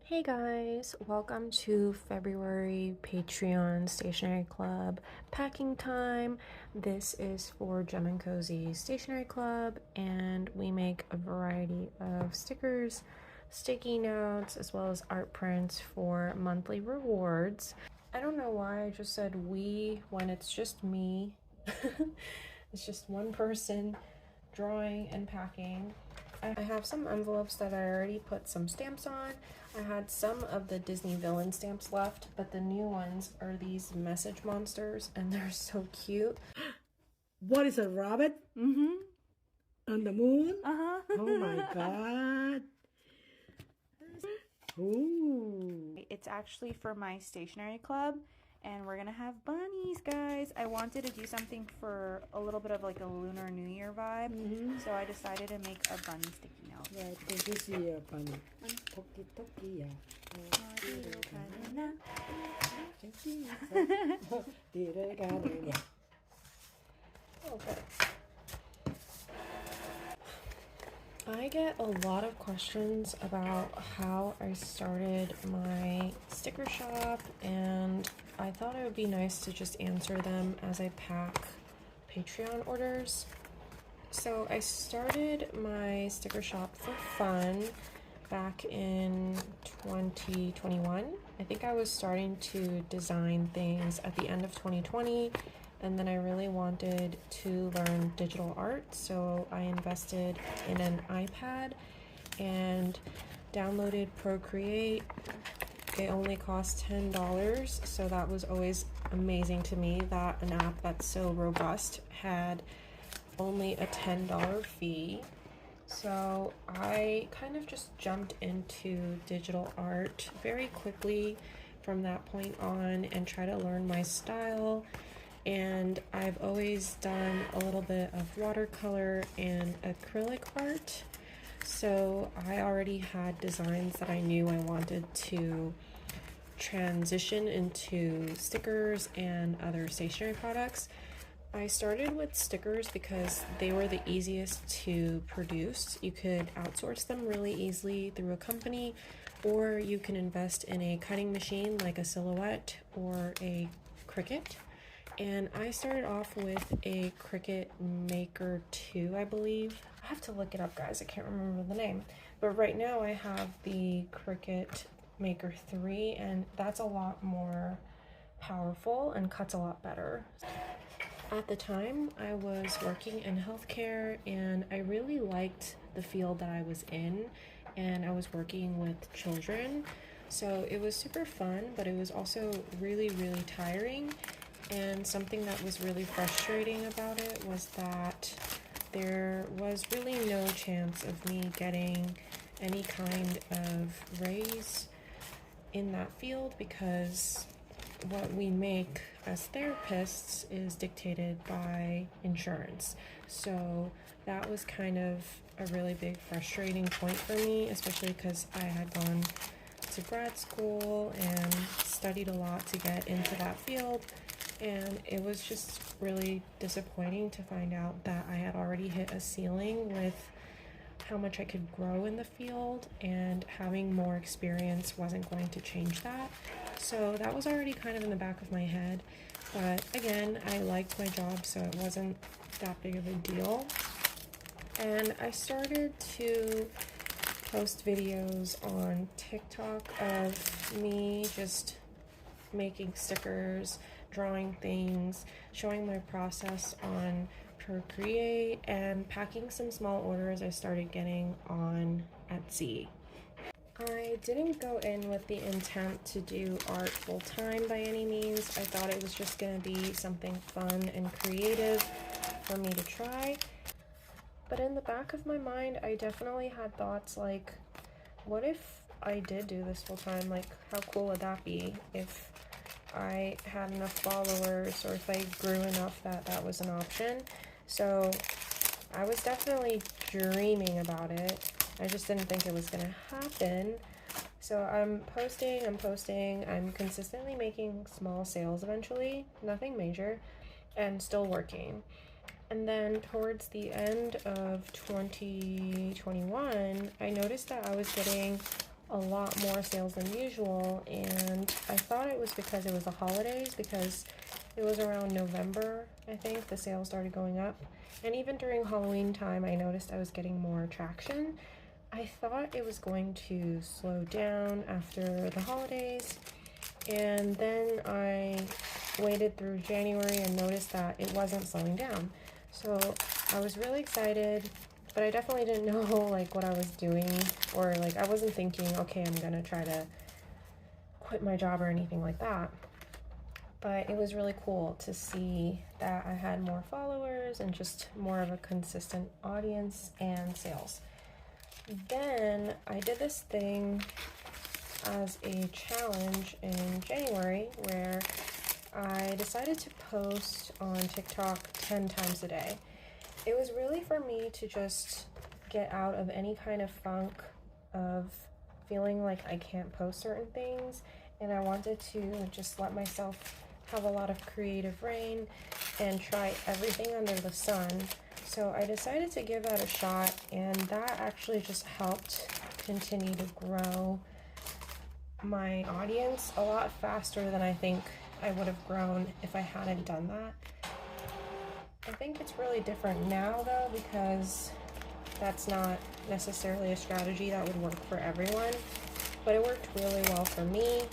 Hey guys, welcome to February Patreon Stationery Club packing time. This is for Jem and Cozy Stationery Club, and we make a variety of stickers, sticky notes, as well as art prints for monthly rewards. I don't know why I just said we when it's just me. It's just one person drawing and packing. I have some envelopes that I already put some stamps on. I had some of the Disney villain stamps left, but the new ones are these message monsters, and they're so cute. What is a rabbit? On the moon? Oh my god. Ooh. It's actually for my stationery club, and we're gonna have bunnies, guys. I wanted to do something for a little bit of like a Lunar New Year vibe, so I decided to make a bunny sticky note. Yeah, this is your bunny. Toki toki, yeah. Okay. I get a lot of questions about how I started my sticker shop, and I thought it would be nice to just answer them as I pack Patreon orders. So I started my sticker shop for fun back in 2021. I think I was starting to design things at the end of 2020, and then I really wanted to learn digital art, so I invested in an iPad and downloaded Procreate. It only cost $10, so that was always amazing to me that an app that's so robust had only a $10 fee. So I kind of just jumped into digital art very quickly from that point on and try to learn my style. And I've always done a little bit of watercolor and acrylic art. So I already had designs that I knew I wanted to transition into stickers and other stationery products. I started with stickers because they were the easiest to produce. You could outsource them really easily through a company, or you can invest in a cutting machine like a Silhouette or a Cricut. And I started off with a Cricut Maker 2, I believe. I have to look it up, guys. I can't remember the name. But right now I have the Cricut Maker 3, and that's a lot more powerful and cuts a lot better. At the time, I was working in healthcare, and I really liked the field that I was in, and I was working with children. So it was super fun, but it was also really, really tiring. And something that was really frustrating about it was that there was really no chance of me getting any kind of raise in that field, because what we make as therapists is dictated by insurance. So that was kind of a really big frustrating point for me, especially because I had gone to grad school and studied a lot to get into that field. And it was just really disappointing to find out that I had already hit a ceiling with how much I could grow in the field, and having more experience wasn't going to change that. So that was already kind of in the back of my head. But again, I liked my job, so it wasn't that big of a deal. And I started to post videos on TikTok of me just making stickers, drawing things, showing my process on Procreate, and packing some small orders I started getting on Etsy. I didn't go in with the intent to do art full time by any means. I thought it was just going to be something fun and creative for me to try. But in the back of my mind, I definitely had thoughts like, what if I did do this full time? Like, how cool would that be if I had enough followers, or if I grew enough that that was an option? So I was definitely dreaming about it. I just didn't think it was gonna happen. So I'm posting, I'm consistently making small sales eventually, nothing major, and still working. And then towards the end of 2021, I noticed that I was getting a lot more sales than usual, and I thought it was because it was the holidays, because it was around November, I think, the sales started going up. And even during Halloween time, I noticed I was getting more traction. I thought it was going to slow down after the holidays, and then I waited through January and noticed that it wasn't slowing down. So I was really excited, but I definitely didn't know like what I was doing, or like I wasn't thinking, okay, I'm gonna try to quit my job or anything like that. But it was really cool to see that I had more followers and just more of a consistent audience and sales. Then I did this thing as a challenge in January where I decided to post on TikTok 10 times a day. It was really for me to just get out of any kind of funk of feeling like I can't post certain things, and I wanted to just let myself have a lot of creative reign and try everything under the sun. So I decided to give that a shot, and that actually just helped continue to grow my audience a lot faster than I think I would have grown if I hadn't done that. I think it's really different now though, because that's not necessarily a strategy that would work for everyone, but it worked really well for me.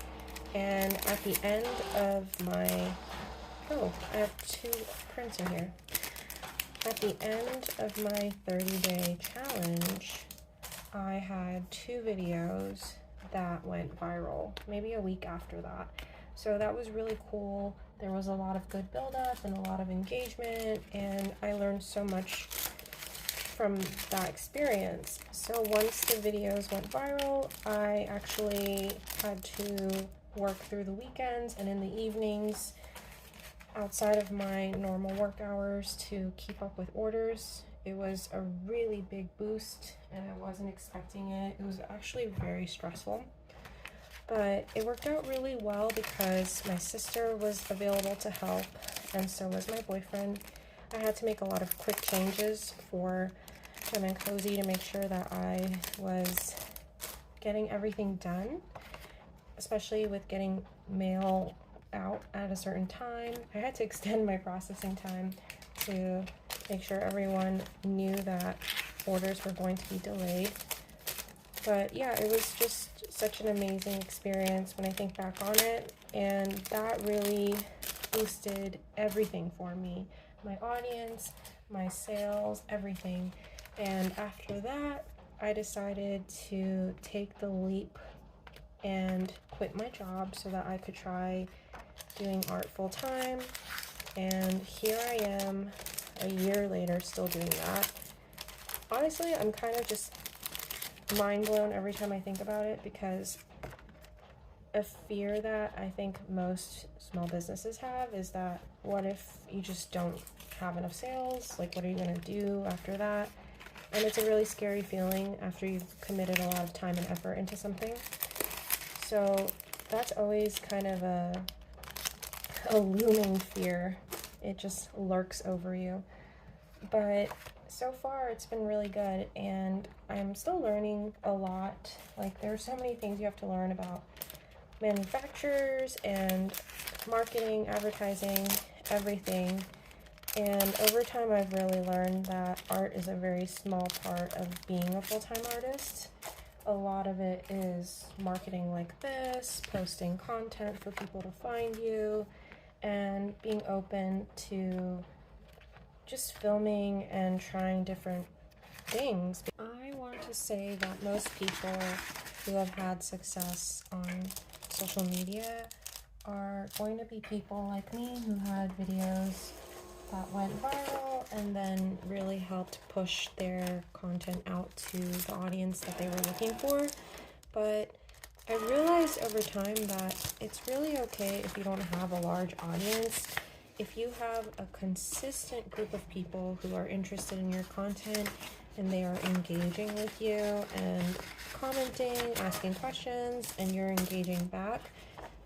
And at the end of my, oh, I have 2 prints in here. At the end of my 30-day challenge, I had 2 videos that went viral, maybe a week after that. So that was really cool. There was a lot of good buildup and a lot of engagement, and I learned so much from that experience. So once the videos went viral, I actually had to work through the weekends and in the evenings outside of my normal work hours to keep up with orders. It was a really big boost, and I wasn't expecting it. It was actually very stressful, but it worked out really well because my sister was available to help, and so was my boyfriend. I had to make a lot of quick changes for Jem and Cozy to make sure that I was getting everything done, especially with getting mail out at a certain time. I had to extend my processing time to make sure everyone knew that orders were going to be delayed. But yeah, it was just such an amazing experience when I think back on it, and that really boosted everything for me. My audience, my sales, everything. And after that, I decided to take the leap and quit my job so that I could try doing art full time. And here I am a year later still doing that. Honestly, I'm kind of just mind blown every time I think about it, because a fear that I think most small businesses have is that what if you just don't have enough sales? Like, what are you gonna do after that? And it's a really scary feeling after you've committed a lot of time and effort into something. So that's always kind of a looming fear. It just lurks over you. But so far it's been really good, and I'm still learning a lot. Like, there's so many things you have to learn about manufacturers and marketing, advertising, everything. And over time I've really learned that art is a very small part of being a full-time artist. A lot of it is marketing like this, posting content for people to find you, and being open to just filming and trying different things. I want to say that most people who have had success on social media are going to be people like me who had videos that went viral and then really helped push their content out to the audience that they were looking for. But I realized over time that it's really okay if you don't have a large audience. If you have a consistent group of people who are interested in your content and they are engaging with you and commenting, asking questions, and you're engaging back,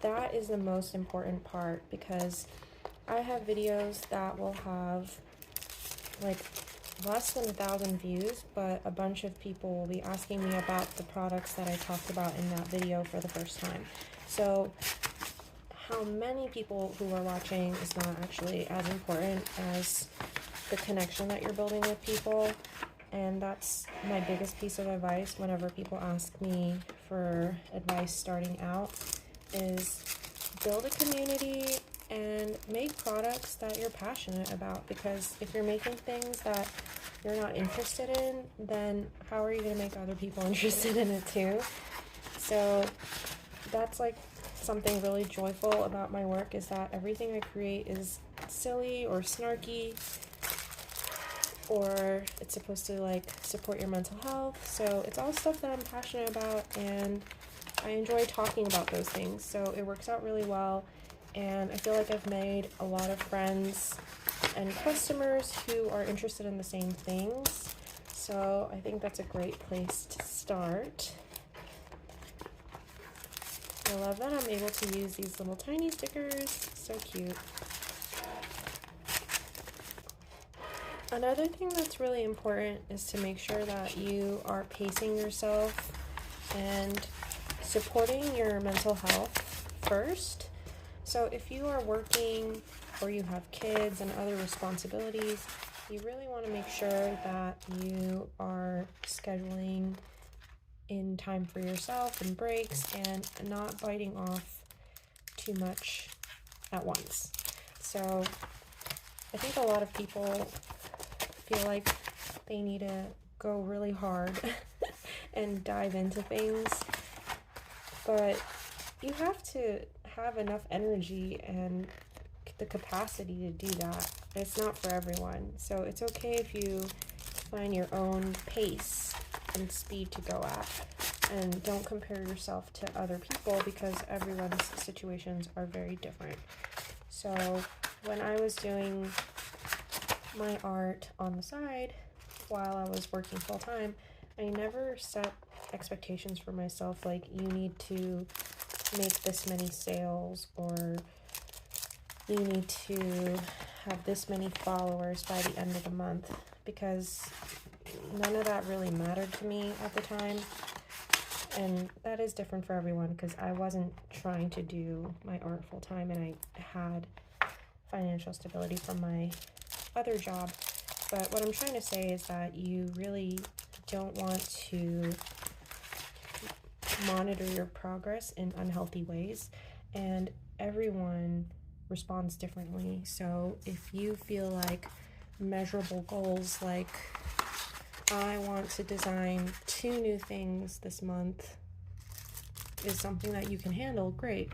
that is the most important part, because I have videos that will have like less than 1,000 views, but a bunch of people will be asking me about the products that I talked about in that video for the first time. So how many people who are watching is not actually as important as the connection that you're building with people. And that's my biggest piece of advice whenever people ask me for advice starting out, is build a community and make products that you're passionate about, because if you're making things that you're not interested in, then how are you going to make other people interested in it too? So that's like something really joyful about my work, is that everything I create is silly or snarky, or it's supposed to like support your mental health. So it's all stuff that I'm passionate about, and I enjoy talking about those things. So it works out really well, and I feel like I've made a lot of friends and customers who are interested in the same things. So I think that's a great place to start. I love that I'm able to use these little tiny stickers. So cute. Another thing that's really important is to make sure that you are pacing yourself and supporting your mental health first. So if you are working or you have kids and other responsibilities, you really want to make sure that you are scheduling in time for yourself and breaks, and not biting off too much at once. So I think a lot of people feel like they need to go really hard and dive into things, but you have to have enough energy and the capacity to do that. It's not for everyone, so it's okay if you find your own pace and speed to go at, and don't compare yourself to other people, because everyone's situations are very different. So when I was doing my art on the side while I was working full-time, I never set expectations for myself like, you need to make this many sales, or you need to have this many followers by the end of the month, because none of that really mattered to me at the time. And that is different for everyone, because I wasn't trying to do my art full-time, and I had financial stability from my other job. But what I'm trying to say is that you really don't want to monitor your progress in unhealthy ways, and everyone responds differently. So if you feel like measurable goals, like I want to design 2 new things this month, is something that you can handle, great.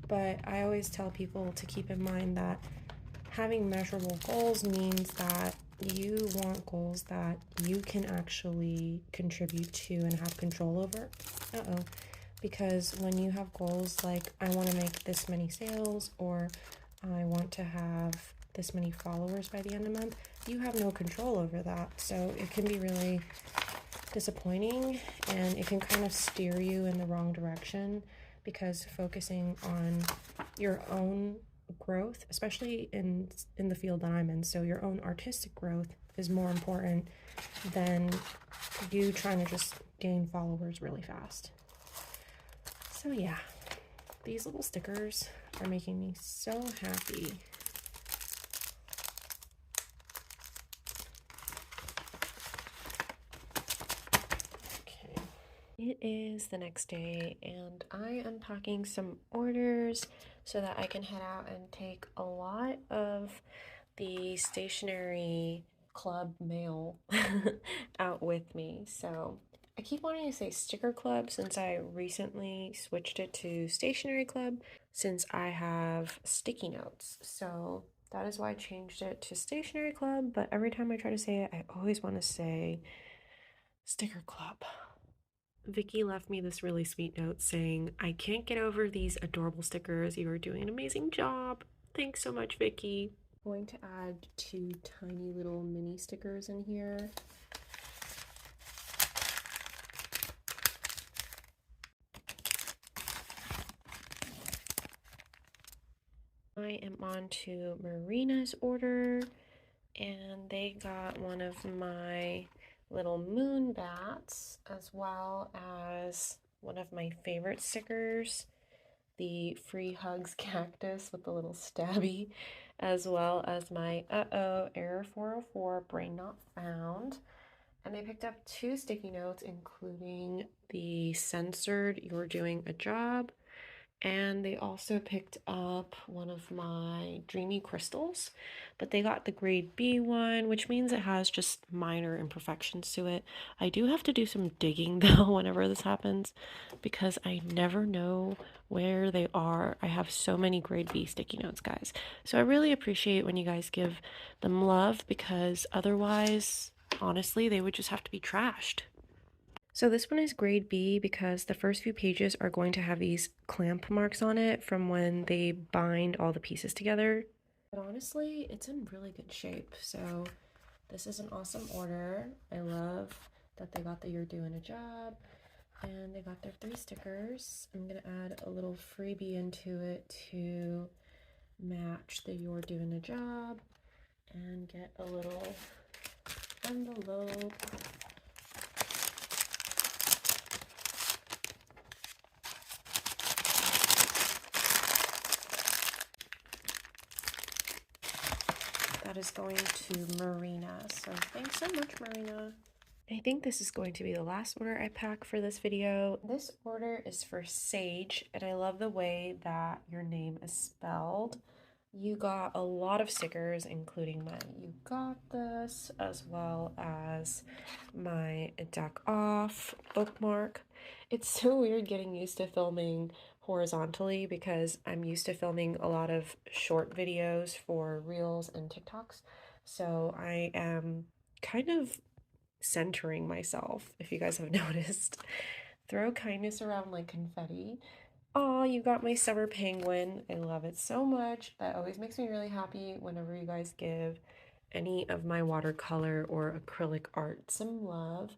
But I always tell people to keep in mind that having measurable goals means that you want goals that you can actually contribute to and have control over. Because when you have goals like, I want to make this many sales, or I want to have this many followers by the end of the month, you have no control over that. So it can be really disappointing, and it can kind of steer you in the wrong direction, because focusing on your own growth, especially in the field that I'm in, so your own artistic growth, is more important than you trying to just gain followers really fast. So yeah, these little stickers are making me so happy. Okay, it is the next day, and I am packing some orders so that I can head out and take a lot of the stationery club mail out with me. So I keep wanting to say sticker club, since I recently switched it to stationery club, since I have sticky notes. So that is why I changed it to stationery club, but every time I try to say it, I always want to say sticker club. Vicky left me this really sweet note saying, I can't get over these adorable stickers. You are doing an amazing job. Thanks so much, Vicky. I'm going to add 2 tiny little mini stickers in here. I am on to Marina's order. and they got one of my little moon bats, as well as one of my favorite stickers, the Free Hugs cactus with the little stabby, as well as my uh-oh error 404 brain not found. And they picked up 2 sticky notes, including the censored "you're doing a job," and they also picked up one of my dreamy crystals, but they got the grade B one, which means it has just minor imperfections to it. I do have to do some digging though whenever this happens, because I never know where they are. I have so many grade B sticky notes, guys, so I really appreciate when you guys give them love, because otherwise, honestly, they would just have to be trashed. So this one is grade B because the first few pages are going to have these clamp marks on it from when they bind all the pieces together. But honestly, it's in really good shape. So this is an awesome order. I love that they got the "you're doing a job" and they got their 3 stickers. I'm gonna add a little freebie into it to match the "you're doing a job" and get a little envelope. That is going to Marina. So thanks so much, Marina. I think this is going to be the last order I pack for this video. This order is for Sage, and I love the way that your name is spelled. You got a lot of stickers, including my "you got this," as well as my "deck off" bookmark. It's so weird getting used to filming horizontally because I'm used to filming a lot of short videos for Reels and TikToks. So I am kind of centering myself, if you guys have noticed. Throw kindness around like confetti. Oh, you got my summer penguin. I love it so much. That always makes me really happy whenever you guys give any of my watercolor or acrylic art some love.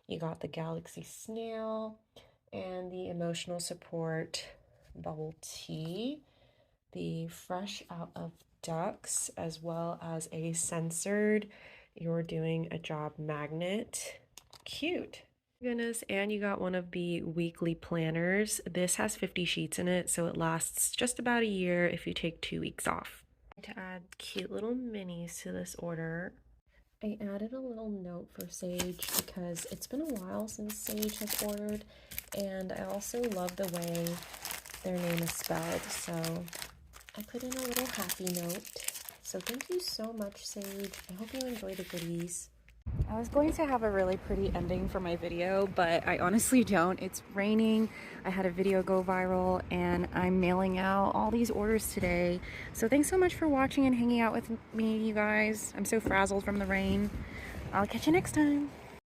You got the galaxy snail and the emotional support bubble tea, the fresh out of ducks, as well as a censored "you're doing a job" magnet. Cute. Goodness, and you got one of the weekly planners. This has 50 sheets in it, so it lasts just about a year if you take 2 weeks off. To add cute little minis to this order, I added a little note for Sage because it's been a while since Sage has ordered, and I also love the way their name is spelled, so I put in a little happy note. So thank you so much, Sage. I hope you enjoy the goodies. I was going to have a really pretty ending for my video, but I honestly don't. It's raining, I had a video go viral, and I'm mailing out all these orders today. So thanks so much for watching and hanging out with me, you guys. I'm so frazzled from the rain. I'll catch you next time.